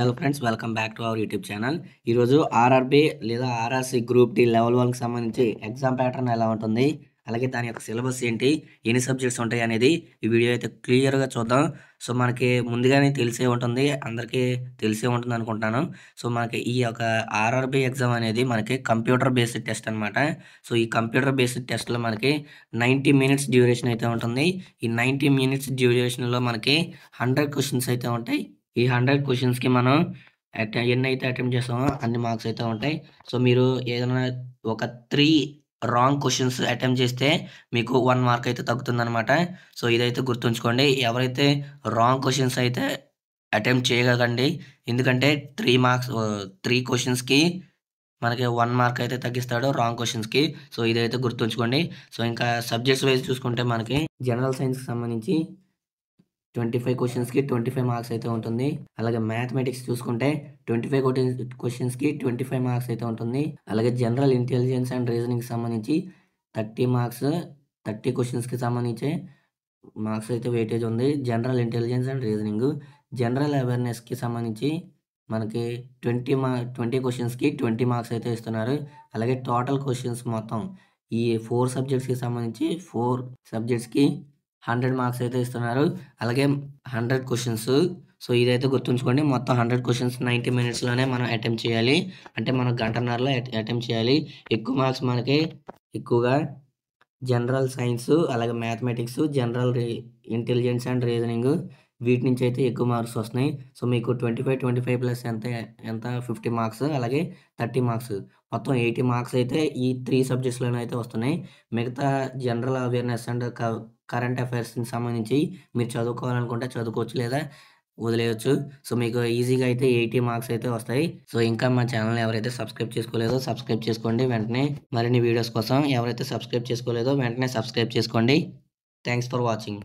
Hello friends, welcome back to our YouTube channel. ఈరోజు RRB లేదా RRC group D level 1కి సంబంధించి exam pattern ఎలా ఉంటుంది? అలాగే దాని యొక్క సిలబస్ ఏంటి? ఎన్ని సబ్జెక్ట్స్ ఉంటాయి అనేది ఈ వీడియో అయితే క్లియర్‌గా చూద్దాం. సో, మనకి ముందుగానే తెలిసే ఉంటుంది. అందరికీ తెలిసే ఉంటుంది అనుకుంటున్నాను. సో, మనకి ఈ యొక్క ఆర్ఆర్‌బీ ఎగ్జామ్ అనేది మనకి కంప్యూటర్ బేస్డ్ టెస్ట్ అనమాట. సో, ఈ కంప్యూటర్ బేస్డ్ టెస్ట్‌లో మనకి 90 మినిట్స్ డ్యూరేషన్ అయితే ఉంటుంది. ఈ 90 మినిట్స్ డ్యూరేషన్‌లో మనకి 100 క్వెషన్స్ అయితే ఉంటాయి. ఈ 100 క్వెషన్స్‌కి మనం ఎన్నైతే అటెంప్ట్ చేసామో అన్ని మార్క్స్ అయితే ఉంటాయి. సో, మీరు ఏదైనా ఒక 3 రాంగ్ క్వెషన్స్ అటెంప్ట్ చేస్తే మీకు 1 మార్క్ అయితే తగ్గుతుందనమాట. సో, ఇదైతే గుర్తుంచుకోండి. ఎవరైతే రాంగ్ క్వెషన్స్ అయితే అటెంప్ట్ చేయకండి. ఎందుకంటే 3 క్వెషన్స్‌కి మనకి 1 మార్క్ అయితే తగ్గిస్తాడు రాంగ్ క్వెషన్స్‌కి. సో, ఇదైతే గుర్తుంచుకోండి. సో, ఇంకా సబ్జెక్ట్స్ వైస్ చూసుకుంటే మనకి జనరల్ సైన్స్‌కి సంబంధించి 25 క్వెషన్స్‌కి 25 మార్క్స్ అయితే ఉంటుంది. అలాగే మ్యాథమెటిక్స్ చూసుకుంటే 25 క్వెషన్స్‌కి 25 మార్క్స్ అయితే ఉంటుంది. అలాగే జనరల్ ఇంటెలిజెన్స్ అండ్ రీజనింగ్‌కి సంబంధించి 30 మార్క్స్, 30 క్వెషన్స్‌కి సంబంధించి మార్క్స్ అయితే వెయిటేజ్ ఉంది. General intelligence and reasoning. General అవేర్‌నెస్‌కి సంబంధించి మనకి 20 క్వెషన్స్‌కి 20 మార్క్స్ అయితే ఇస్తున్నారు. అలాగే టోటల్ క్వెషన్స్ మొత్తం ఈ 4 సబ్జెక్ట్స్‌కి సంబంధించి 4 సబ్జెక్ట్స్‌కి 100 మార్క్స్ అయితే ఇస్తున్నారు. అలాగే 100 క్వెషన్స్. సో, ఇదైతే గుర్తుంచుకోండి. మొత్తం 100 క్వెషన్స్ 90 మినిట్స్‌లోనే మనం అటెంప్ట్ చేయాలి. అంటే మనం గంటన్నరలో అటెంప్ట్ చేయాలి. ఎక్కువ మార్క్స్ మనకి ఎక్కువగా జనరల్ సైన్స్, అలాగే మ్యాథమెటిక్స్, ఇంటెలిజెన్స్ అండ్ రీజనింగ్ వీటి నుంచి అయితే ఎక్కువ మార్క్స్ వస్తున్నాయి. సో, మీకు 25 ప్లస్ ఎంత 50 మార్క్స్, అలాగే 30 మార్క్స్ మొత్తం 80 మార్క్స్ అయితే ఈ 3 సబ్జెక్ట్స్‌లోనే అయితే వస్తున్నాయి. మిగతా జనరల్ అవేర్‌నెస్ అండ్ కరెంట్ అఫైర్స్‌కి సంబంధించి మీరు చదువుకోవాలనుకుంటే చదువుకోవచ్చు, లేదా వదిలేయొచ్చు. సో, మీకు ఈజీగా అయితే 80 మార్క్స్ అయితే వస్తాయి. సో, ఇంకా మా ఛానెల్‌ని ఎవరైతే సబ్స్క్రైబ్ చేసుకోలేదో సబ్స్క్రైబ్ చేసుకోండి వెంటనే. మరిన్ని వీడియోస్ కోసం ఎవరైతే సబ్స్క్రైబ్ చేసుకోలేదో వెంటనే సబ్స్క్రైబ్ చేసుకోండి. Thanks for watching.